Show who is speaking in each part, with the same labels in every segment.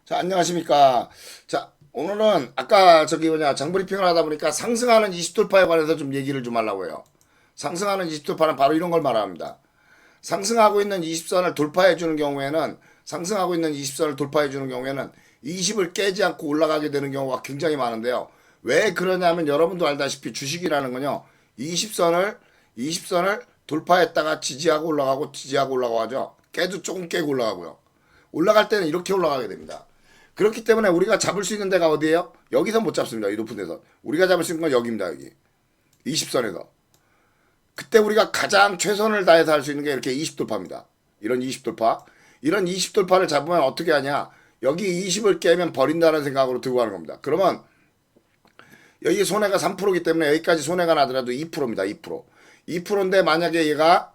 Speaker 1: 자, 안녕하십니까. 자, 오늘은 아까 장브리핑을 하다 보니까 상승하는 20돌파에 관해서 좀 얘기를 좀 하려고 해요. 상승하는 20돌파는 바로 이런 걸 말합니다. 상승하고 있는 20선을 돌파해 주는 경우에는 상승하고 있는 20선을 돌파해 주는 경우에는 20을 깨지 않고 올라가게 되는 경우가 굉장히 많은데요. 왜 그러냐면 여러분도 알다시피 주식이라는 건요. 20선을 돌파했다가 지지하고 올라가고 지지하고 올라가고 하죠. 깨도 조금 깨고 올라가고요. 올라갈 때는 이렇게 올라가게 됩니다. 그렇기 때문에 우리가 잡을 수 있는 데가 어디예요? 여기서 못 잡습니다. 이 높은 데서. 우리가 잡을 수 있는 건 여기입니다. 여기. 20선에서. 그때 우리가 가장 최선을 다해서 할 수 있는 게 이렇게 20돌파입니다. 이런 20돌파. 이런 20돌파를 잡으면 어떻게 하냐? 여기 20을 깨면 버린다는 생각으로 들고 가는 겁니다. 그러면 여기 손해가 3%이기 때문에 여기까지 손해가 나더라도 2%입니다. 2%. 2%인데 만약에 얘가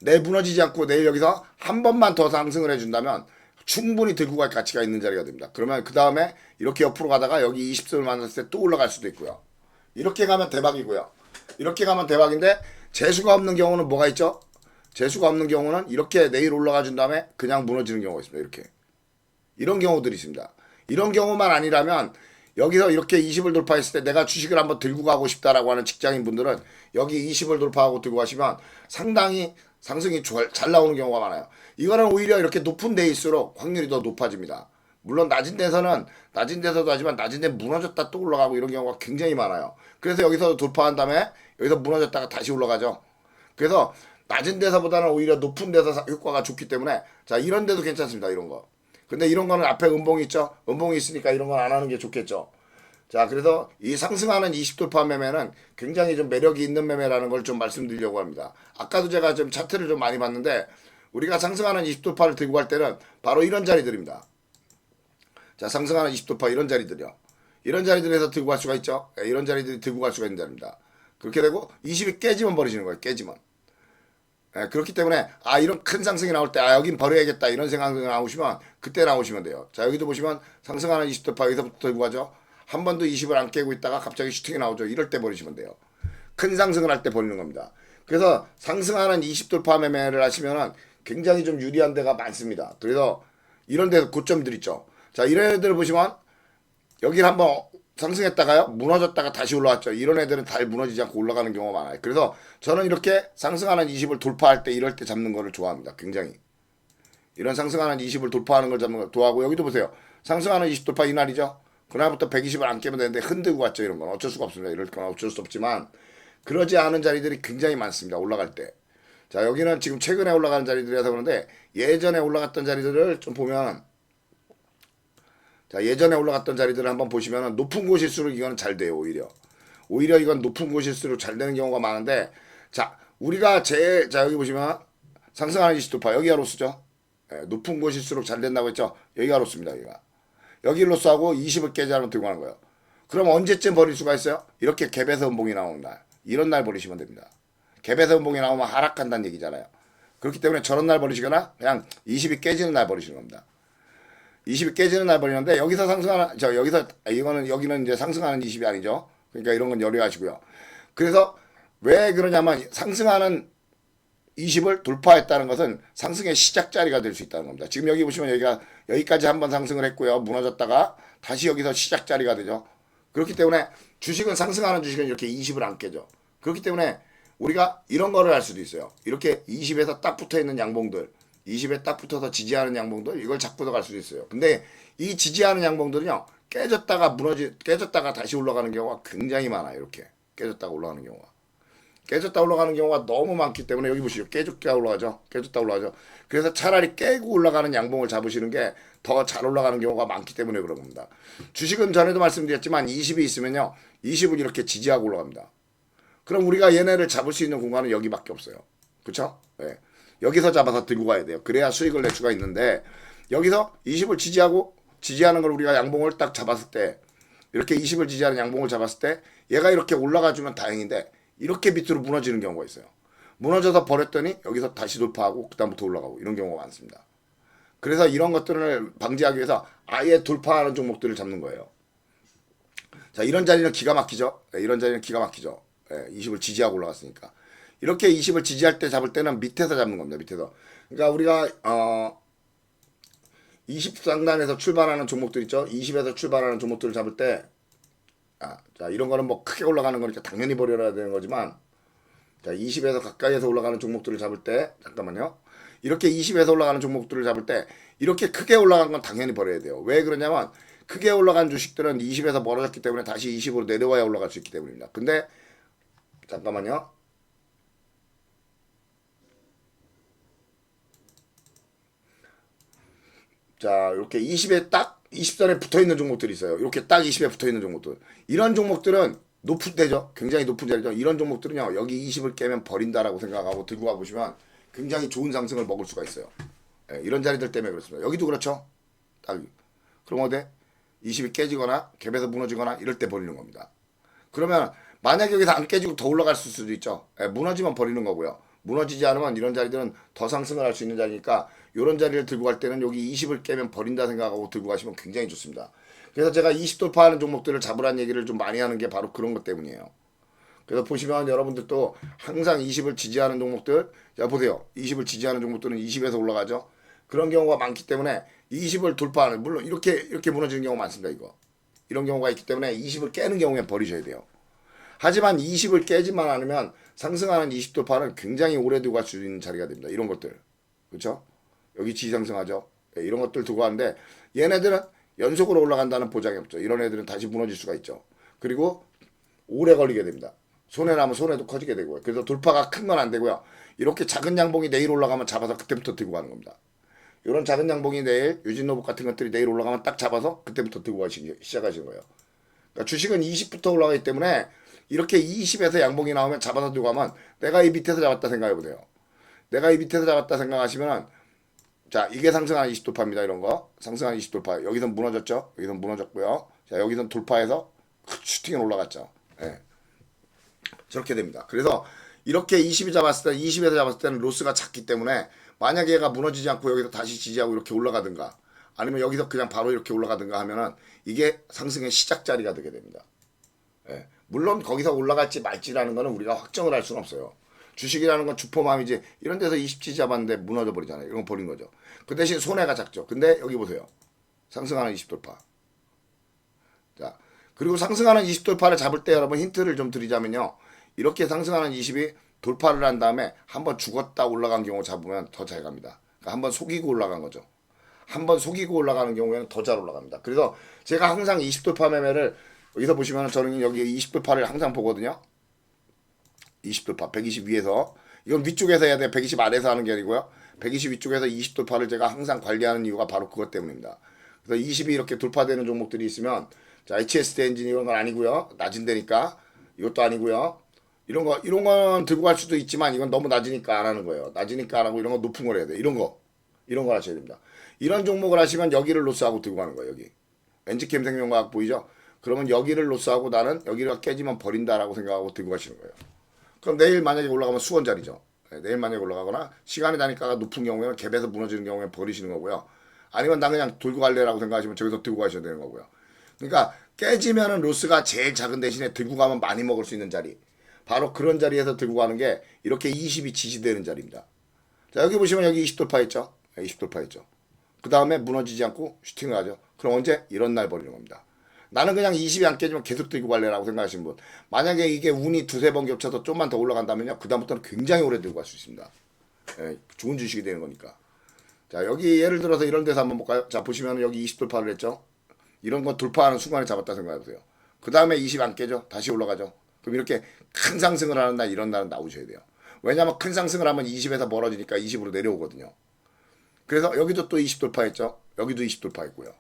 Speaker 1: 내 무너지지 않고 내일 여기서 한 번만 더 상승을 해준다면 충분히 들고 갈 가치가 있는 자리가 됩니다. 그러면 그 다음에 이렇게 옆으로 가다가 여기 20선을 만났을 때 또 올라갈 수도 있고요. 이렇게 가면 대박이고요. 이렇게 가면 대박인데 재수가 없는 경우는 뭐가 있죠? 재수가 없는 경우는 이렇게 내일 올라가 준 다음에 그냥 무너지는 경우가 있습니다. 이렇게. 이런 경우들이 있습니다. 이런 경우만 아니라면 여기서 이렇게 20을 돌파했을 때 내가 주식을 한번 들고 가고 싶다라고 하는 직장인 분들은 여기 20을 돌파하고 들고 가시면 상당히 상승이 잘 나오는 경우가 많아요. 이거는 오히려 이렇게 높은 데일수록 확률이 더 높아집니다. 물론 낮은 데서도 하지만 낮은 데 무너졌다 또 올라가고 이런 경우가 굉장히 많아요. 그래서 여기서 돌파한 다음에 여기서 무너졌다가 다시 올라가죠. 그래서 낮은 데서보다는 오히려 높은 데서 효과가 좋기 때문에 자 이런 데도 괜찮습니다. 이런 거. 근데 이런 거는 앞에 음봉이 있죠. 음봉이 있으니까 이런 건 안 하는 게 좋겠죠. 자, 그래서 이 상승하는 20돌파 매매는 굉장히 좀 매력이 있는 매매라는 걸 좀 말씀드리려고 합니다. 아까도 제가 좀 차트를 좀 많이 봤는데 우리가 상승하는 20돌파를 들고 갈 때는 바로 이런 자리들입니다. 자, 상승하는 20돌파 이런 자리들이요. 이런 자리들에서 들고 갈 수가 있죠. 이런 자리들이 들고 갈 수가 있는 자리입니다. 그렇게 되고 20이 깨지면 버리시는 거예요. 깨지면. 그렇기 때문에 이런 큰 상승이 나올 때 여긴 버려야겠다 이런 생각이 나오시면 그때 나오시면 돼요. 자 여기도 보시면 상승하는 20돌파 여기서부터 들고 가죠. 한 번도 20을 안 깨고 있다가 갑자기 슈팅이 나오죠. 이럴 때 버리시면 돼요. 큰 상승을 할 때 버리는 겁니다. 그래서 상승하는 20돌파 매매를 하시면 굉장히 좀 유리한 데가 많습니다. 그래서 이런 데서 고점들 있죠. 자 이런 애들 보시면 여기를 한번 상승했다가요 무너졌다가 다시 올라왔죠. 이런 애들은 잘 무너지지 않고 올라가는 경우가 많아요. 그래서 저는 이렇게 상승하는 20을 돌파할 때 이럴 때 잡는 거를 좋아합니다. 굉장히 이런 상승하는 20을 돌파하는 걸 잡는 걸 좋아하고 여기도 보세요. 상승하는 20 돌파 이날이죠. 그날부터 120을 안 깨면 되는데 흔들고 왔죠. 이런 건 어쩔 수가 없습니다. 이럴 건 어쩔 수 없지만 그러지 않은 자리들이 굉장히 많습니다. 올라갈 때. 자 여기는 지금 최근에 올라가는 자리들이라서 그런데 예전에 올라갔던 자리들을 좀 보면 자 예전에 올라갔던 자리들을 한번 보시면 높은 곳일수록 이거는 잘 돼요. 오히려 이건 높은 곳일수록 잘 되는 경우가 많은데 자 우리가 자 여기 보시면 상승하는 20돌파 여기가 로스죠. 높은 곳일수록 잘 된다고 했죠. 여기가 로스입니다. 여기 로스하고 20을 깨지 않으면 들고 가는 거예요. 그럼 언제쯤 버릴 수가 있어요? 이렇게 갭에서 음봉이 나오는 날 이런 날 버리시면 됩니다. 갭에서 음봉이 나오면 하락한다는 얘기잖아요. 그렇기 때문에 저런 날 버리시거나 그냥 20이 깨지는 날 버리시는 겁니다. 20이 깨지는 날 버리는데 여기서 상승하는 여기서 여기는 이제 상승하는 20이 아니죠. 그러니까 이런 건 열의하시고요. 그래서 왜 그러냐면 상승하는 20을 돌파했다는 것은 상승의 시작 자리가 될 수 있다는 겁니다. 지금 여기 보시면 여기까지 한번 상승을 했고요. 무너졌다가 다시 여기서 시작 자리가 되죠. 그렇기 때문에 주식은 상승하는 주식은 이렇게 20을 안 깨죠. 그렇기 때문에 우리가 이런 거를 할 수도 있어요. 이렇게 20에서 딱 붙어 있는 양봉들 20에 딱 붙어서 지지하는 양봉들 이걸 잡고도 갈 수도 있어요. 근데 이 지지하는 양봉들은요 깨졌다가 다시 올라가는 경우가 굉장히 많아요. 이렇게 깨졌다가 올라가는 경우가 너무 많기 때문에 여기 보시죠. 깨졌다 올라가죠. 그래서 차라리 깨고 올라가는 양봉을 잡으시는 게 더 잘 올라가는 경우가 많기 때문에 그런 겁니다. 주식은 전에도 말씀드렸지만 20이 있으면요 20은 이렇게 지지하고 올라갑니다. 그럼 우리가 얘네를 잡을 수 있는 공간은 여기밖에 없어요. 그렇죠? 네. 여기서 잡아서 들고 가야 돼요. 그래야 수익을 낼 수가 있는데 여기서 20을 지지하는 걸 우리가 양봉을 딱 잡았을 때 이렇게 20을 지지하는 양봉을 잡았을 때 얘가 이렇게 올라가 주면 다행인데 이렇게 밑으로 무너지는 경우가 있어요. 무너져서 버렸더니 여기서 다시 돌파하고 그다음부터 올라가고 이런 경우가 많습니다. 그래서 이런 것들을 방지하기 위해서 아예 돌파하는 종목들을 잡는 거예요. 자 이런 자리는 기가 막히죠. 네, 이런 자리는 기가 막히죠. 네, 20을 지지하고 올라갔으니까. 이렇게 20을 지지할 때 잡을 때는 밑에서 잡는 겁니다. 밑에서. 그러니까 우리가 20 상단에서 출발하는 종목들 있죠. 20에서 출발하는 종목들을 잡을 때 자, 이런 거는 뭐 크게 올라가는 거니까 당연히 버려야 되는 거지만, 자, 20에서 가까이에서 올라가는 종목들을 잡을 때, 잠깐만요. 이렇게 20에서 올라가는 종목들을 잡을 때, 이렇게 크게 올라간 건 당연히 버려야 돼요. 왜 그러냐면, 크게 올라간 주식들은 20에서 멀어졌기 때문에 다시 20으로 내려와야 올라갈 수 있기 때문입니다. 근데, 잠깐만요. 자, 이렇게 20에 딱 20선에 붙어 있는 종목들이 있어요. 이렇게 딱 20에 붙어 있는 종목들. 이런 종목들은 높은 데죠. 굉장히 높은 자리죠. 이런 종목들은요, 여기 20을 깨면 버린다라고 생각하고 들고 가보시면 굉장히 좋은 상승을 먹을 수가 있어요. 예, 이런 자리들 때문에 그렇습니다. 여기도 그렇죠. 딱. 그럼 어때? 20이 깨지거나 갭에서 무너지거나 이럴 때 버리는 겁니다. 그러면 만약에 여기서 안 깨지고 더 올라갈 수도 있죠. 예, 무너지면 버리는 거고요. 무너지지 않으면 이런 자리들은 더 상승을 할 수 있는 자리니까 이런 자리를 들고 갈 때는 여기 20을 깨면 버린다 생각하고 들고 가시면 굉장히 좋습니다. 그래서 제가 20 돌파하는 종목들을 잡으라는 얘기를 좀 많이 하는 게 바로 그런 것 때문이에요. 그래서 보시면 여러분들도 항상 20을 지지하는 종목들, 자 보세요. 20을 지지하는 종목들은 20에서 올라가죠. 그런 경우가 많기 때문에 20을 돌파하는, 물론 이렇게 무너지는 경우가 많습니다. 이런 경우가 있기 때문에 20을 깨는 경우에 버리셔야 돼요. 하지만 20을 깨지만 않으면 상승하는 20 돌파는 굉장히 오래 두고 갈 수 있는 자리가 됩니다. 이런 것들. 그렇죠? 여기 지상승하죠. 네, 이런 것들 두고 가는데 얘네들은 연속으로 올라간다는 보장이 없죠. 이런 애들은 다시 무너질 수가 있죠. 그리고 오래 걸리게 됩니다. 손해나면 손해도 커지게 되고요. 그래서 돌파가 큰 건 안 되고요. 이렇게 작은 양봉이 내일 올라가면 잡아서 그때부터 들고 가는 겁니다. 이런 작은 양봉이 내일 유진로봇 같은 것들이 내일 올라가면 딱 잡아서 그때부터 들고 가시기 시작하시는 거예요. 그러니까 주식은 20부터 올라가기 때문에 이렇게 20에서 양봉이 나오면 잡아서 들고 가면 내가 이 밑에서 잡았다 생각해 보세요. 내가 이 밑에서 잡았다 생각하시면 자, 이게 상승한 20돌파입니다. 이런 거. 상승한 20돌파. 여기선 무너졌죠? 여기선 무너졌고요. 자, 여기선 돌파해서 슈팅에 올라갔죠. 예. 저렇게 됩니다. 그래서 이렇게 20이 잡았을 때, 20에서 잡았을 때는 로스가 작기 때문에 만약에 얘가 무너지지 않고 여기서 다시 지지하고 이렇게 올라가든가 아니면 여기서 그냥 바로 이렇게 올라가든가 하면은 이게 상승의 시작 자리가 되게 됩니다. 예. 물론 거기서 올라갈지 말지라는 거는 우리가 확정을 할 수는 없어요. 주식이라는 건 주포맘이지 이런 데서 20지 잡았는데 무너져 버리잖아요. 이런 거 버린 거죠. 그 대신 손해가 작죠. 근데 여기 보세요. 상승하는 20돌파. 자, 그리고 상승하는 20돌파를 잡을 때 여러분 힌트를 좀 드리자면요. 이렇게 상승하는 20이 돌파를 한 다음에 한번 죽었다 올라간 경우 잡으면 더 잘 갑니다. 그러니까 한번 속이고 올라간 거죠. 한번 속이고 올라가는 경우에는 더 잘 올라갑니다. 그래서 제가 항상 20돌파 매매를 여기서 보시면 저는 여기 20돌파를 항상 보거든요. 20돌파 120 위에서 이건 위쪽에서 해야 돼요. 120 아래에서 하는 게 아니고요. 120 위쪽에서 20돌파를 제가 항상 관리하는 이유가 바로 그것 때문입니다. 그래서 20이 이렇게 돌파되는 종목들이 있으면 자 HSD 엔진 이런 건 아니고요. 낮은 데니까 이것도 아니고요. 이런 건 들고 갈 수도 있지만 이건 너무 낮으니까 안 하는 거예요. 낮으니까 안 하고 이런 거 높은 걸 해야 돼. 이런 거 하셔야 됩니다. 이런 종목을 하시면 여기를 로스하고 들고 가는 거예요. 여기 엔지캠 생명과학 보이죠? 그러면 여기를 로스하고 나는 여기가 깨지면 버린다라고 생각하고 들고 가시는 거예요. 그럼 내일 만약에 올라가면 수원 자리죠. 네, 내일 만약에 올라가거나 시간이 다니까 높은 경우에는 갭에서 무너지는 경우에 버리시는 거고요. 아니면 나 그냥 돌고 갈래라고 생각하시면 저기서 들고 가셔야 되는 거고요. 그러니까 깨지면은 로스가 제일 작은 대신에 들고 가면 많이 먹을 수 있는 자리. 바로 그런 자리에서 들고 가는 게 이렇게 20이 지지되는 자리입니다. 자, 여기 보시면 여기 20돌파 있죠? 20돌파 있죠. 그 다음에 무너지지 않고 슈팅을 하죠. 그럼 언제? 이런 날 버리는 겁니다. 나는 그냥 20이 안 깨지면 계속 들고 갈래라고 생각하시는 분. 만약에 이게 운이 두세 번 겹쳐서 좀만 더 올라간다면요. 그 다음부터는 굉장히 오래 들고 갈 수 있습니다. 예, 좋은 주식이 되는 거니까. 자, 여기 예를 들어서 이런 데서 한번 볼까요? 자, 보시면 여기 20돌파를 했죠? 이런 거 돌파하는 순간에 잡았다 생각해보세요. 그 다음에 20 안 깨죠? 다시 올라가죠? 그럼 이렇게 큰 상승을 하는 날 이런 날은 나오셔야 돼요. 왜냐하면 큰 상승을 하면 20에서 멀어지니까 20으로 내려오거든요. 그래서 여기도 또 20돌파 했죠? 여기도 20돌파 했고요.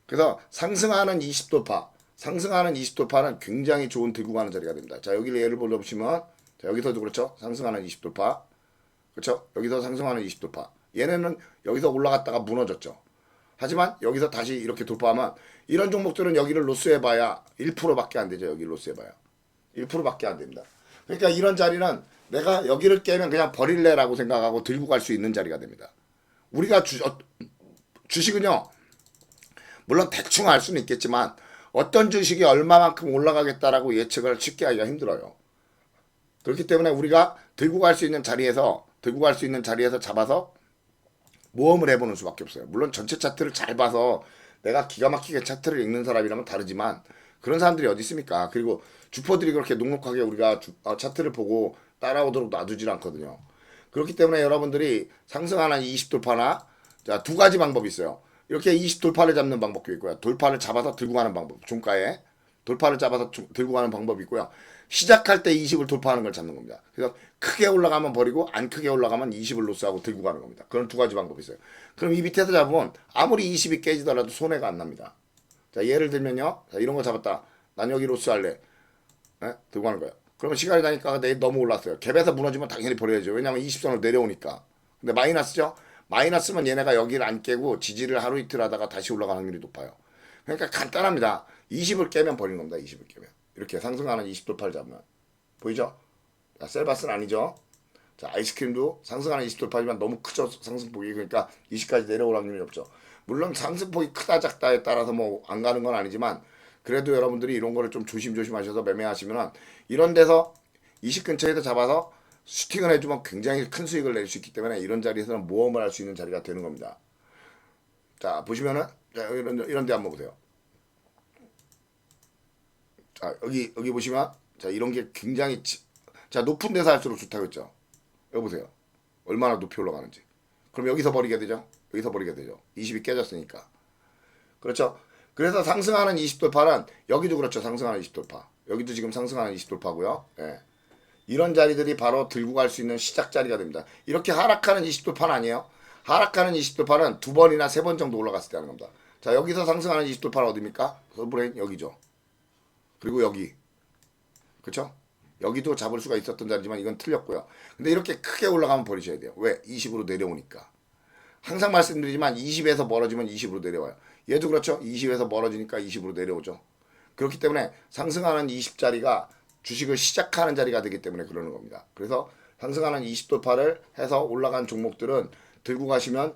Speaker 1: 그래서 상승하는 20돌파, 상승하는 20돌파는 굉장히 좋은 들고 가는 자리가 됩니다. 자, 여기를 예를 들어보시면, 자, 여기서도 그렇죠? 상승하는 20돌파. 그렇죠? 여기서 상승하는 20돌파. 얘네는 여기서 올라갔다가 무너졌죠. 하지만 여기서 다시 이렇게 돌파하면 이런 종목들은 여기를 로스해봐야 1%밖에 안 되죠. 여기 로스해봐야. 1%밖에 안 됩니다. 그러니까 이런 자리는 내가 여기를 깨면 그냥 버릴래라고 생각하고 들고 갈 수 있는 자리가 됩니다. 우리가 주식은요. 물론 대충 알 수는 있겠지만 어떤 주식이 얼마만큼 올라가겠다라고 예측을 쉽게 하기가 힘들어요. 그렇기 때문에 우리가 들고 갈 수 있는 자리에서 잡아서 모험을 해보는 수밖에 없어요. 물론 전체 차트를 잘 봐서 내가 기가 막히게 차트를 읽는 사람이라면 다르지만 그런 사람들이 어디 있습니까? 그리고 주포들이 그렇게 넉넉하게 우리가 차트를 보고 따라오도록 놔두질 않거든요. 그렇기 때문에 여러분들이 상승하는 20 돌파나 자, 두 가지 방법이 있어요. 이렇게 20 돌파를 잡는 방법도 있고요. 돌파를 잡아서 들고 가는 방법. 종가에 돌파를 잡아서 들고 가는 방법이 있고요. 시작할 때 20을 돌파하는 걸 잡는 겁니다. 그래서 크게 올라가면 버리고 안 크게 올라가면 20을 로스하고 들고 가는 겁니다. 그런 두 가지 방법이 있어요. 그럼 이 밑에서 잡으면 아무리 20이 깨지더라도 손해가 안 납니다. 자, 예를 들면요. 자, 이런 거 잡았다. 난 여기 로스 할래. 네? 들고 가는 거예요. 그러면 시간이 가니까 내일 너무 올랐어요. 갭에서 무너지면 당연히 버려야죠. 왜냐하면 20선으로 내려오니까. 근데 마이너스죠? 마이너스면 얘네가 여기를 안 깨고 지지를 하루 이틀 하다가 다시 올라가는 확률이 높아요. 그러니까 간단합니다. 20을 깨면 버리는 겁니다. 20을 깨면. 이렇게 상승하는 20 돌파를 잡으면. 보이죠? 자, 셀바스는 아니죠. 자, 아이스크림도 상승하는 20 돌파지만 너무 크죠. 상승폭이. 그러니까 20까지 내려올 확률이 없죠. 물론 상승폭이 크다 작다에 따라서 뭐 안 가는 건 아니지만 그래도 여러분들이 이런 거를 좀 조심조심 하셔서 매매하시면은 이런 데서 20 근처에서 잡아서 슈팅을 해주면 굉장히 큰 수익을 낼 수 있기 때문에 이런 자리에서는 모험을 할 수 있는 자리가 되는 겁니다. 자, 보시면은 자, 이런 데 한번 보세요. 자, 여기 보시면 자, 이런 게 굉장히 자, 높은 데서 할수록 좋다고 했죠. 여기 보세요. 얼마나 높이 올라가는지. 그럼 여기서 버리게 되죠. 여기서 버리게 되죠. 20이 깨졌으니까. 그렇죠. 그래서 상승하는 20 돌파는 여기도 그렇죠. 상승하는 20 돌파. 여기도 지금 상승하는 20 돌파고요. 예. 이런 자리들이 바로 들고 갈 수 있는 시작 자리가 됩니다. 이렇게 하락하는 20 돌파는 아니에요. 하락하는 20 돌파는 두 번이나 세 번 정도 올라갔을 때 하는 겁니다. 자, 여기서 상승하는 20 돌파는 어디입니까? 서브레인 여기죠. 그리고 여기. 그렇죠? 여기도 잡을 수가 있었던 자리지만 이건 틀렸고요. 근데 이렇게 크게 올라가면 버리셔야 돼요. 왜? 20으로 내려오니까. 항상 말씀드리지만 20에서 멀어지면 20으로 내려와요. 얘도 그렇죠. 20에서 멀어지니까 20으로 내려오죠. 그렇기 때문에 상승하는 20자리가 주식을 시작하는 자리가 되기 때문에 그러는 겁니다. 그래서 상승하는 20 돌파를 해서 올라간 종목들은 들고 가시면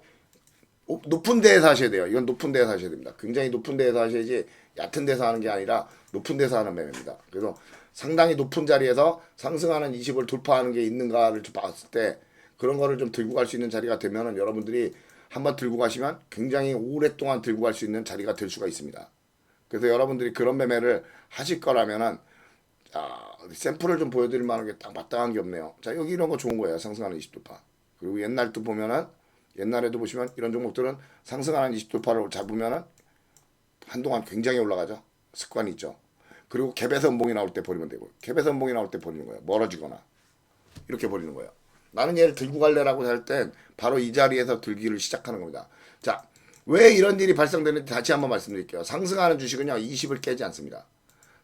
Speaker 1: 높은 데에서 하셔야 돼요. 이건 높은 데에서 하셔야 됩니다. 굉장히 높은 데에서 하셔야지 얕은 데서 하는 게 아니라 높은 데서 하는 매매입니다. 그래서 상당히 높은 자리에서 상승하는 20을 돌파하는 게 있는가를 좀 봤을 때 그런 거를 좀 들고 갈 수 있는 자리가 되면은 여러분들이 한번 들고 가시면 굉장히 오랫동안 들고 갈 수 있는 자리가 될 수가 있습니다. 그래서 여러분들이 그런 매매를 하실 거라면은 자, 샘플을 좀 보여드릴 만한 게 딱 마땅한 게 없네요. 자, 여기 이런 거 좋은 거예요. 상승하는 20돌파. 그리고 옛날도 보면은 옛날에도 보시면 이런 종목들은 상승하는 20돌파를 잡으면은 한동안 굉장히 올라가죠. 습관이 있죠. 그리고 갭에서 음봉이 나올 때 버리면 되고 갭에서 음봉이 나올 때 버리는 거예요. 멀어지거나 이렇게 버리는 거예요. 나는 얘를 들고 갈래라고 할 땐 바로 이 자리에서 들기를 시작하는 겁니다. 자, 왜 이런 일이 발생되는지 다시 한번 말씀드릴게요. 상승하는 주식은요 20을 깨지 않습니다.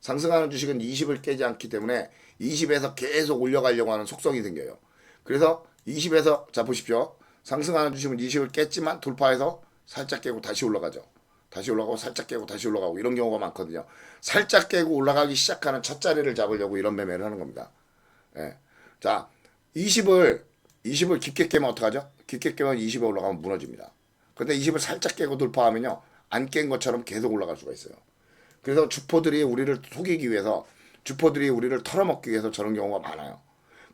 Speaker 1: 상승하는 주식은 20을 깨지 않기 때문에 20에서 계속 올려가려고 하는 속성이 생겨요. 그래서 20에서 자 보십시오. 상승하는 주식은 20을 깼지만 돌파해서 살짝 깨고 다시 올라가죠. 다시 올라가고 살짝 깨고 다시 올라가고 이런 경우가 많거든요. 살짝 깨고 올라가기 시작하는 첫 자리를 잡으려고 이런 매매를 하는 겁니다. 예. 자, 20을 깊게 깨면 어떡하죠? 깊게 깨면 20에 올라가면 무너집니다. 근데 20을 살짝 깨고 돌파하면요. 안 깬 것처럼 계속 올라갈 수가 있어요. 그래서 주포들이 우리를 속이기 위해서 주포들이 우리를 털어먹기 위해서 저런 경우가 많아요.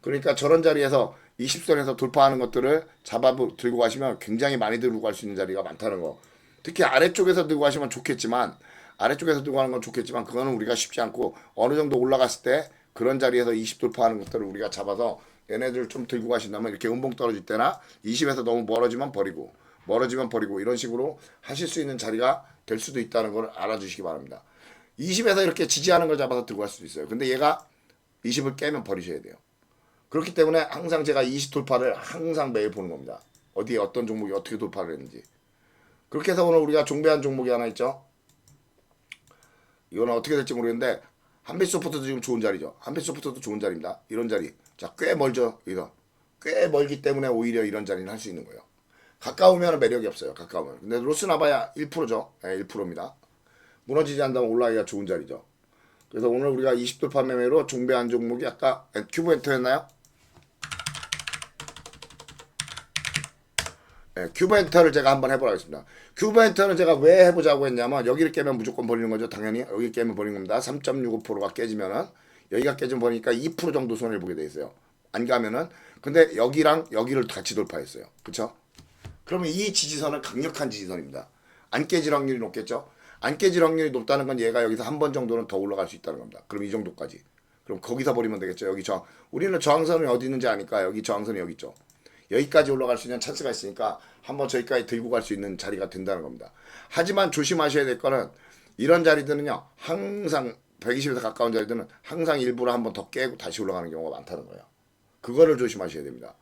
Speaker 1: 그러니까 저런 자리에서 20선에서 돌파하는 것들을 잡아 들고 가시면 굉장히 많이 들고 갈 수 있는 자리가 많다는 거. 특히 아래쪽에서 들고 가시면 좋겠지만 아래쪽에서 들고 가는 건 좋겠지만 그거는 우리가 쉽지 않고 어느 정도 올라갔을 때 그런 자리에서 20 돌파하는 것들을 우리가 잡아서 얘네들 좀 들고 가신다면 이렇게 음봉 떨어질 때나 20에서 너무 멀어지면 버리고 이런 식으로 하실 수 있는 자리가 될 수도 있다는 걸 알아주시기 바랍니다. 20에서 이렇게 지지하는 걸 잡아서 들고 갈 수도 있어요. 근데 얘가 20을 깨면 버리셔야 돼요. 그렇기 때문에 항상 제가 20 돌파를 항상 매일 보는 겁니다. 어디에 어떤 종목이 어떻게 돌파를 했는지. 그렇게 해서 오늘 우리가 종배한 종목이 하나 있죠. 이거는 어떻게 될지 모르겠는데 한빛소프트도 지금 좋은 자리죠. 한빛소프트도 좋은 자리입니다. 이런 자리. 자, 꽤 멀죠. 여기서. 꽤 멀기 때문에 오히려 이런 자리는 할 수 있는 거예요. 가까우면 매력이 없어요. 가까우면. 근데 로스나봐야 1%죠. 네, 1%입니다. 무너지지 않다면 올라가기가 좋은 자리죠. 그래서 오늘 우리가 20돌파 매매로 종배한 종목이 아까 큐브 엔터였나요? 네, 큐브 엔터를 제가 한번 해보라 하겠습니다. 큐브 엔터는 제가 왜 해보자고 했냐면 여기를 깨면 무조건 버리는 거죠. 당연히 여기 깨면 버리는 겁니다. 3.65%가 깨지면은 여기가 깨지면 버리니까 2% 정도 손해를 보게 돼 있어요. 안 가면은 근데 여기랑 여기를 같이 돌파했어요. 그쵸? 그러면 이 지지선은 강력한 지지선입니다. 안 깨질 확률이 높겠죠? 안 깨질 확률이 높다는 건 얘가 여기서 한 번 정도는 더 올라갈 수 있다는 겁니다. 그럼 이 정도까지. 그럼 거기서 버리면 되겠죠. 여기 우리는 저항선이 어디 있는지 아니까 여기 저항선이 여기 있죠. 여기까지 올라갈 수 있는 찬스가 있으니까 한번 저기까지 들고 갈 수 있는 자리가 된다는 겁니다. 하지만 조심하셔야 될 거는 이런 자리들은요. 항상 120에서 가까운 자리들은 항상 일부러 한번 더 깨고 다시 올라가는 경우가 많다는 거예요. 그거를 조심하셔야 됩니다.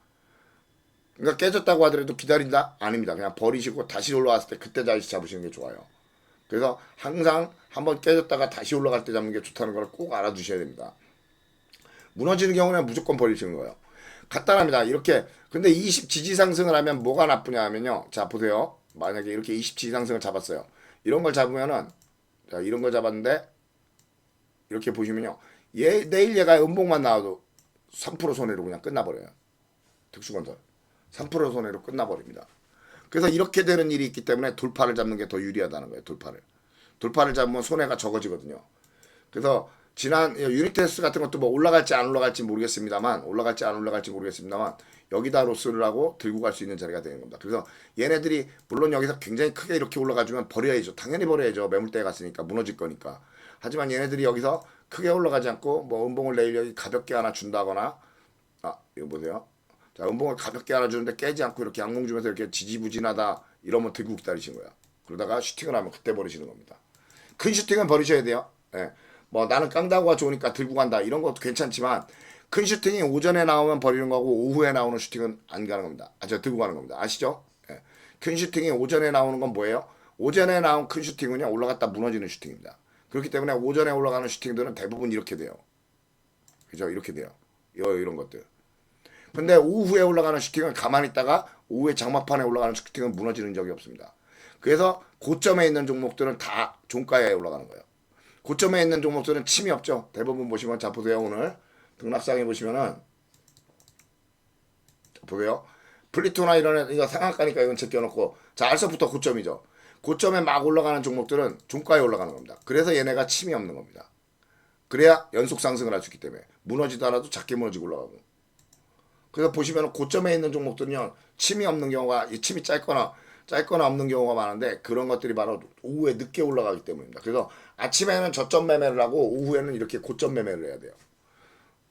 Speaker 1: 그러니까 깨졌다고 하더라도 기다린다? 아닙니다. 그냥 버리시고 다시 올라왔을 때 그때 자리 잡으시는 게 좋아요. 그래서 항상 한번 깨졌다가 다시 올라갈 때 잡는 게 좋다는 걸 꼭 알아두셔야 됩니다. 무너지는 경우는 무조건 버리시는 거예요. 간단합니다. 이렇게 근데 20 지지 상승을 하면 뭐가 나쁘냐 하면요. 자 보세요. 만약에 이렇게 20 지지 상승을 잡았어요. 이런 걸 잡으면은 자 이런 걸 잡았는데 이렇게 보시면요. 내일 얘가 음봉만 나와도 3% 손해로 그냥 끝나버려요. 특수건설 3% 손해로 끝나버립니다. 그래서 이렇게 되는 일이 있기 때문에 돌파를 잡는 게 더 유리하다는 거예요. 돌파를 잡으면 손해가 적어지거든요. 그래서 지난 유니테스트 같은 것도 뭐 올라갈지 안 올라갈지 모르겠습니다만 여기다 로스를 하고 들고 갈 수 있는 자리가 되는 겁니다. 그래서 얘네들이 물론 여기서 굉장히 크게 이렇게 올라가주면 버려야죠. 당연히 버려야죠. 매물대에 갔으니까 무너질 거니까. 하지만 얘네들이 여기서 크게 올라가지 않고 뭐 음봉을 내일 여기 가볍게 하나 준다거나 이거 보세요. 자 음봉을 가볍게 하나 주는데 깨지 않고 이렇게 양봉 주면서 이렇게 지지부진하다 이러면 들고 기다리신 거야. 그러다가 슈팅을 하면 그때 버리시는 겁니다. 큰 슈팅은 버리셔야 돼요. 예. 뭐 나는 깡다구가 좋으니까 들고 간다 이런 것도 괜찮지만 큰 슈팅이 오전에 나오면 버리는 거고 오후에 나오는 슈팅은 안 가는 겁니다. 저 들고 가는 겁니다. 아시죠? 예. 큰 슈팅이 오전에 나오는 건 뭐예요? 오전에 나온 큰 슈팅은요 올라갔다 무너지는 슈팅입니다. 그렇기 때문에 오전에 올라가는 슈팅들은 대부분 이렇게 돼요. 그죠? 이렇게 돼요. 이런 것들. 근데 오후에 올라가는 슈팅은 가만히 있다가 오후에 장막판에 올라가는 슈팅은 무너지는 적이 없습니다. 그래서 고점에 있는 종목들은 다 종가에 올라가는 거예요. 고점에 있는 종목들은 침이 없죠. 대부분 보시면 자 보세요. 오늘 등락상에 보시면은 보세요. 플리토나 이런 이거 상한가니까 이건 제껴놓고 자 알서부터 고점이죠. 고점에 막 올라가는 종목들은 종가에 올라가는 겁니다. 그래서 얘네가 침이 없는 겁니다. 그래야 연속 상승을 할 수 있기 때문에 무너지더라도 작게 무너지고 올라가고. 그래서 보시면 고점에 있는 종목들은요 침이 없는 경우가 침이 짧거나 없는 경우가 많은데 그런 것들이 바로 오후에 늦게 올라가기 때문입니다. 그래서 아침에는 저점 매매를 하고 오후에는 이렇게 고점 매매를 해야 돼요.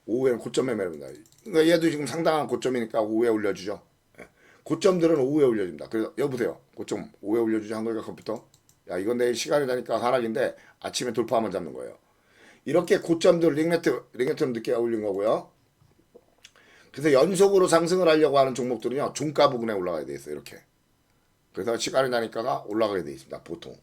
Speaker 1: 오후에는 고점 매매를 합니다. 그러니까 얘도 지금 상당한 고점이니까 오후에 올려주죠. 고점들은 오후에 올려줍니다. 그래서 여보세요. 고점 오후에 올려주죠. 한국의 컴퓨터. 야 이건 내일 시간이 되니까 하락인데 아침에 돌파하면 잡는 거예요. 이렇게 고점들 링네트는 늦게 올린 거고요. 그래서 연속으로 상승을 하려고 하는 종목들은요. 종가 부분에 올라가야 돼 있어요. 이렇게. 그래서 시간이 나니까가 올라가게 돼 있습니다. 보통.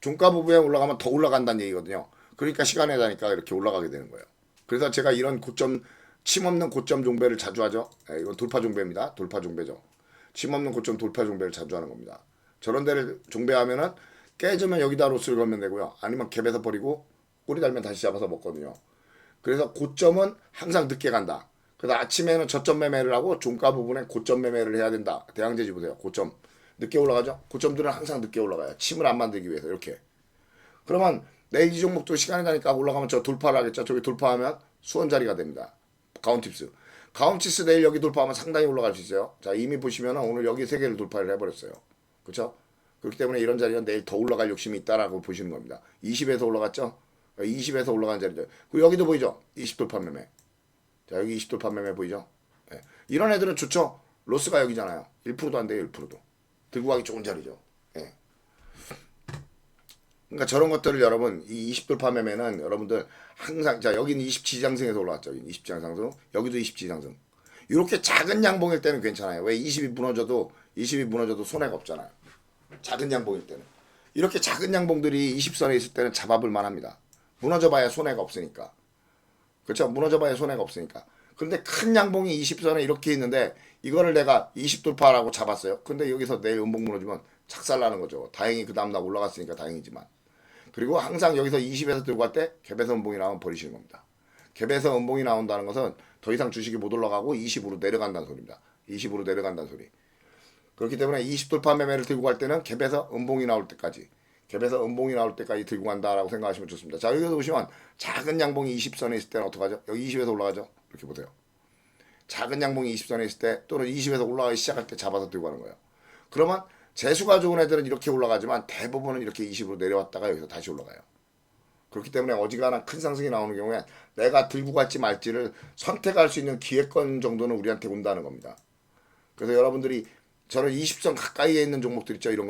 Speaker 1: 종가 부분에 올라가면 더 올라간다는 얘기거든요. 그러니까 시간이 나니까 이렇게 올라가게 되는 거예요. 그래서 제가 이런 고점 침 없는 고점 종배를 자주 하죠. 이건 돌파 종배입니다. 돌파 종배죠. 침 없는 고점 돌파 종배를 자주 하는 겁니다. 저런 데를 종배하면은 깨지면 여기다 로스를 걸면 되고요. 아니면 갭에서 버리고 꼬리 달면 다시 잡아서 먹거든요. 그래서 고점은 항상 늦게 간다. 그래서 아침에는 저점 매매를 하고 종가 부분에 고점 매매를 해야 된다. 대항제지 보세요. 고점 늦게 올라가죠. 고점들은 항상 늦게 올라가요. 침을 안 만들기 위해서 이렇게. 그러면 내일 이 종목도 시간이 나니까 올라가면 저 돌파를 하겠죠. 저기 돌파하면 수원 자리가 됩니다. 가온팁스. 가온팁스 내일 여기 돌파하면 상당히 올라갈 수 있어요. 자 이미 보시면 오늘 여기 세 개를 돌파를 해버렸어요. 그렇죠? 그렇기 때문에 이런 자리는 내일 더 올라갈 욕심이 있다라고 보시는 겁니다. 20에서 올라갔죠? 20에서 올라간 자리죠. 그리고 여기도 보이죠? 20 돌파 매매. 자 여기 20 돌파 매매 보이죠? 네. 이런 애들은 좋죠. 로스가 여기잖아요. 1%도 안 돼요. 1%도. 들고 가기 좋은 자리죠. 네. 그러니까 저런 것들을 여러분 이 20 돌파 매매는 여러분들 항상 자 여기는 20 지지상승에서 올라왔죠. 20 지지상승. 여기도 20 지지상승. 이렇게 작은 양봉일 때는 괜찮아요. 왜 20이 무너져도 손해가 없잖아요. 작은 양봉일 때는. 이렇게 작은 양봉들이 20선에 있을 때는 잡아볼 만합니다. 무너져봐야 손해가 없으니까. 그렇죠? 무너져봐야 손해가 없으니까. 근데 큰 양봉이 20선에 이렇게 있는데 이거를 내가 20 돌파라고 잡았어요. 근데 여기서 내일 음봉 무너지면 착살나는 거죠. 다행히 그 다음날 올라갔으니까 다행이지만. 그리고 항상 여기서 20에서 들고 갈 때 갭에서 음봉이 나오면 버리시는 겁니다. 갭에서 음봉이 나온다는 것은 더 이상 주식이 못 올라가고 20으로 내려간다는 소리입니다. 20으로 내려간다는 소리. 그렇기 때문에 20 돌파 매매를 들고 갈 때는 갭에서 음봉이 나올 때까지 들고 간다라고 생각하시면 좋습니다. 자 여기서 보시면 작은 양봉이 20선에 있을 때는 어떡하죠? 여기 20에서 올라가죠? 이렇게 보세요. 작은 양봉이 20선에 있을 때 또는 20에서 올라가기 시작할 때 잡아서 들고 가는 거예요. 그러면 재수가 좋은 애들은 이렇게 올라가지만 대부분은 이렇게 20으로 내려왔다가 여기서 다시 올라가요. 그렇기 때문에 어지간한 큰 상승이 나오는 경우에 내가 들고 갈지 말지를 선택할 수 있는 기회권 정도는 우리한테 온다는 겁니다. 그래서 여러분들이 저는 20선 가까이에 있는 종목들 있죠. 이런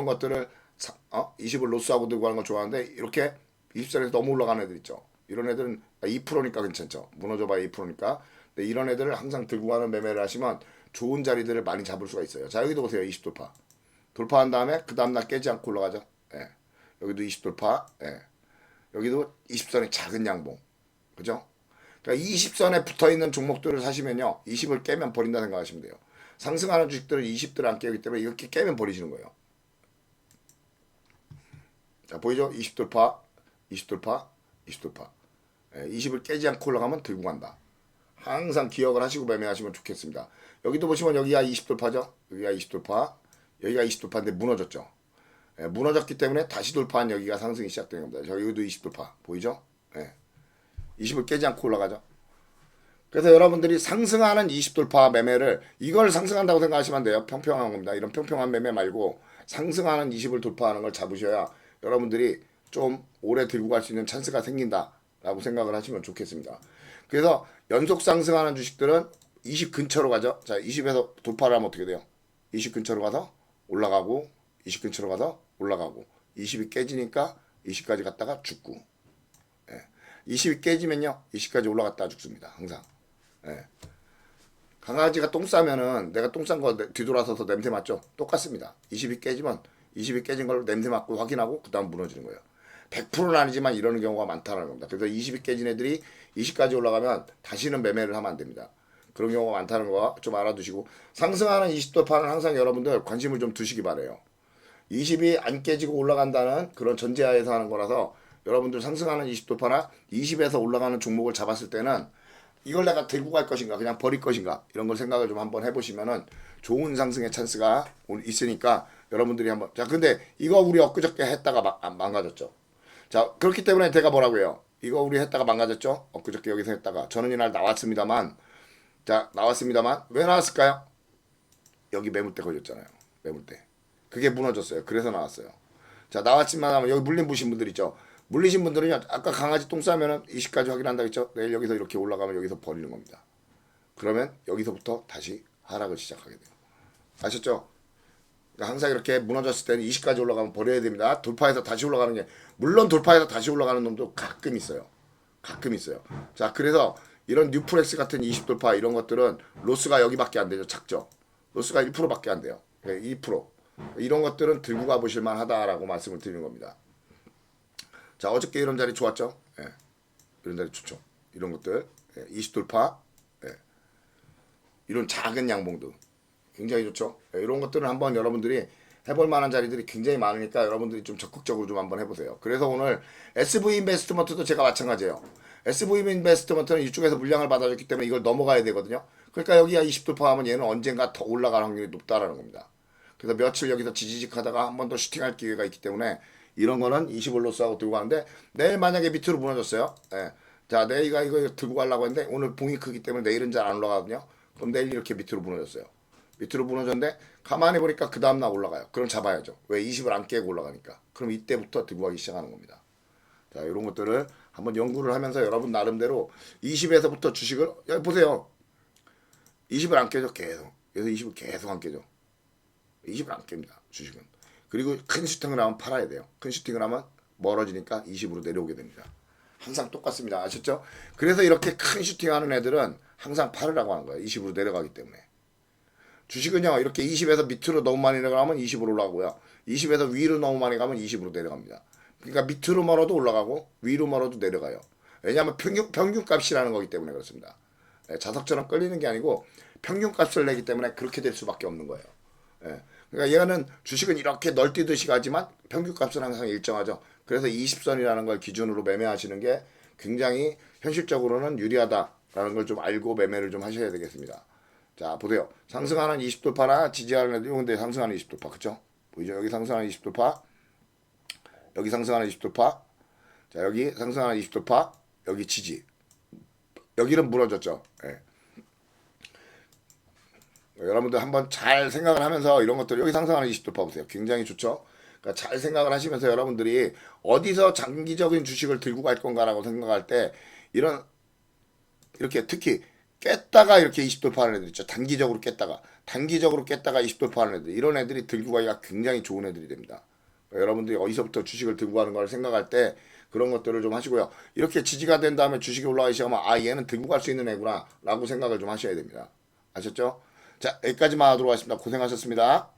Speaker 1: 것들을 20을 로스하고 들고 가는 걸 좋아하는데 이렇게 20선에서 너무 올라가는 애들 있죠. 이런 애들은 2%니까 괜찮죠. 무너져봐야 2%니까. 근데 이런 애들을 항상 들고 가는 매매를 하시면 좋은 자리들을 많이 잡을 수가 있어요. 자, 여기도 보세요. 20 돌파. 돌파한 다음에 그 다음날 깨지 않고 올라가죠. 예. 여기도 20 돌파. 예. 여기도 20선의 작은 양봉. 그죠? 그러니까 20선에 붙어 있는 종목들을 사시면요. 20을 깨면 버린다 생각하시면 돼요. 상승하는 주식들은 20들을 안 깨기 때문에 이렇게 깨면 버리시는 거예요. 자, 보이죠? 20 돌파, 20 돌파, 20 돌파. 20을 깨지 않고 올라가면 들고 간다. 항상 기억을 하시고 매매하시면 좋겠습니다. 여기도 보시면 여기가 20 돌파죠? 여기가 20 돌파, 여기가 20 돌파인데 무너졌죠? 무너졌기 때문에 다시 돌파한 여기가 상승이 시작되는 겁니다. 여기도 20 돌파 보이죠? 20을 깨지 않고 올라가죠. 그래서 여러분들이 상승하는 20 돌파 매매를 이걸 상승한다고 생각하시면 돼요. 평평한 겁니다. 이런 평평한 매매 말고 상승하는 20을 돌파하는 걸 잡으셔야 여러분들이 좀 오래 들고 갈 수 있는 찬스가 생긴다라고 생각을 하시면 좋겠습니다. 그래서 연속 상승하는 주식들은 20 근처로 가죠. 자, 20에서 돌파를 하면 어떻게 돼요? 20 근처로 가서 올라가고 20 근처로 가서 올라가고 20이 깨지니까 20까지 갔다가 죽고 20이 깨지면요 20까지 올라갔다가 죽습니다. 항상. 강아지가 똥 싸면은 내가 똥 싼 거 뒤돌아서서 냄새 맡죠? 똑같습니다. 20이 깨지면 20이 깨진 걸 냄새 맡고 확인하고 그 다음 무너지는 거예요. 100%는 아니지만 이러는 경우가 많다는 겁니다. 그래서 20이 깨진 애들이 20까지 올라가면 다시는 매매를 하면 안 됩니다. 그런 경우가 많다는 거 좀 알아두시고 상승하는 20돌파는 항상 여러분들 관심을 좀 두시기 바래요. 20이 안 깨지고 올라간다는 그런 전제하에서 하는 거라서 여러분들 상승하는 20돌파나 20에서 올라가는 종목을 잡았을 때는 이걸 내가 들고 갈 것인가 그냥 버릴 것인가 이런 걸 생각을 좀 한번 해보시면은 좋은 상승의 찬스가 있으니까 여러분들이 한번 자 근데 이거 우리 엊그저께 했다가 망가졌죠. 자 그렇기 때문에 제가 뭐라고 해요. 이거 우리 했다가 망가졌죠. 엊그저께 여기서 했다가 저는 이날 나왔습니다만 자 나왔습니다만 왜 나왔을까요? 여기 매물대 걸렸잖아요. 매물대. 그게 무너졌어요. 그래서 나왔어요. 자 나왔지만 여기 물린 부신 분들 있죠. 물리신 분들은 아까 강아지 똥 싸면은 20까지 확인한다고 했죠. 내일 여기서 이렇게 올라가면 여기서 버리는 겁니다. 그러면 여기서부터 다시 하락을 시작하게 돼요. 아셨죠? 그러니까 항상 이렇게 무너졌을 때는 20까지 올라가면 버려야 됩니다. 돌파해서 다시 올라가는 게 물론 돌파해서 다시 올라가는 놈도 가끔 있어요. 가끔 있어요. 자 그래서 이런 뉴프렉스 같은 20 돌파 이런 것들은 로스가 여기밖에 안 되죠. 작죠. 로스가 1%밖에 안 돼요. 2% 이런 것들은 들고 가보실 만하다라고 말씀을 드리는 겁니다. 자 어저께 이런 자리 좋았죠? 이런 자리 좋죠. 이런 것들 20 돌파 이런 작은 양봉도 굉장히 좋죠. 이런 것들은 한번 여러분들이 해볼 만한 자리들이 굉장히 많으니까 여러분들이 좀 적극적으로 좀 한번 해보세요. 그래서 오늘 SV 인베스트먼트도 제가 마찬가지예요. SV 인베스트먼트는 이쪽에서 물량을 받아줬기 때문에 이걸 넘어가야 되거든요. 그러니까 여기가 20 돌파하면 얘는 언젠가 더 올라갈 확률이 높다라는 겁니다. 그래서 며칠 여기서 지지직 하다가 한 번 더 슈팅할 기회가 있기 때문에 이런 거는 20을 로스하고 들고 가는데 내일 만약에 밑으로 무너졌어요. 자 내일가 이거 들고 가려고 했는데 오늘 봉이 크기 때문에 내일은 잘 안 올라가거든요. 그럼 내일 이렇게 밑으로 무너졌어요. 밑으로 무너졌는데 가만히 보니까 그 다음날 올라가요. 그럼 잡아야죠. 왜 20을 안 깨고 올라가니까. 그럼 이때부터 들고 가기 시작하는 겁니다. 자 이런 것들을 한번 연구를 하면서 여러분 나름대로 20에서부터 주식을 보세요. 20을 안 깨죠. 계속. 그래서 20을 계속 안 깨죠. 20을 안 깹니다. 주식은. 그리고 큰 슈팅을 하면 팔아야 돼요. 큰 슈팅을 하면 멀어지니까 20으로 내려오게 됩니다. 항상 똑같습니다. 아셨죠? 그래서 이렇게 큰 슈팅하는 애들은 항상 팔으라고 하는 거예요. 20으로 내려가기 때문에. 주식은요. 이렇게 20에서 밑으로 너무 많이 내려가면 20으로 올라가고요. 20에서 위로 너무 많이 가면 20으로 내려갑니다. 그러니까 밑으로 멀어도 올라가고 위로 멀어도 내려가요. 왜냐하면 평균값이라는 거기 때문에 그렇습니다. 자석처럼 끌리는 게 아니고 평균값을 내기 때문에 그렇게 될 수밖에 없는 거예요. 그러니까 얘는 주식은 이렇게 널뛰듯이 가지만 평균값은 항상 일정하죠. 그래서 20선이라는 걸 기준으로 매매하시는 게 굉장히 현실적으로는 유리하다라는 걸 좀 알고 매매를 좀 하셔야 되겠습니다. 자 보세요. 상승하는 20돌파나 지지하는 애들 근데 상승하는 20돌파 그쵸? 보이죠? 여기 상승하는 20돌파 여기 상승하는 20돌파 자 여기 상승하는 20돌파 여기 지지 여기는 무너졌죠. 여러분들 한번 잘 생각을 하면서 이런 것들 여기 상승하는 20돌파 보세요. 굉장히 좋죠. 그러니까 잘 생각을 하시면서 여러분들이 어디서 장기적인 주식을 들고 갈 건가라고 생각할 때 이런 이렇게 특히 깼다가 이렇게 20돌파 하는 애들 있죠. 단기적으로 깼다가 20돌파 하는 애들 이런 애들이 들고 가기가 굉장히 좋은 애들이 됩니다. 여러분들이 어디서부터 주식을 들고 가는 걸 생각할 때 그런 것들을 좀 하시고요. 이렇게 지지가 된 다음에 주식이 올라가기 시작하면 아 얘는 들고 갈 수 있는 애구나 라고 생각을 좀 하셔야 됩니다. 아셨죠? 자 여기까지만 하도록 하겠습니다. 고생하셨습니다.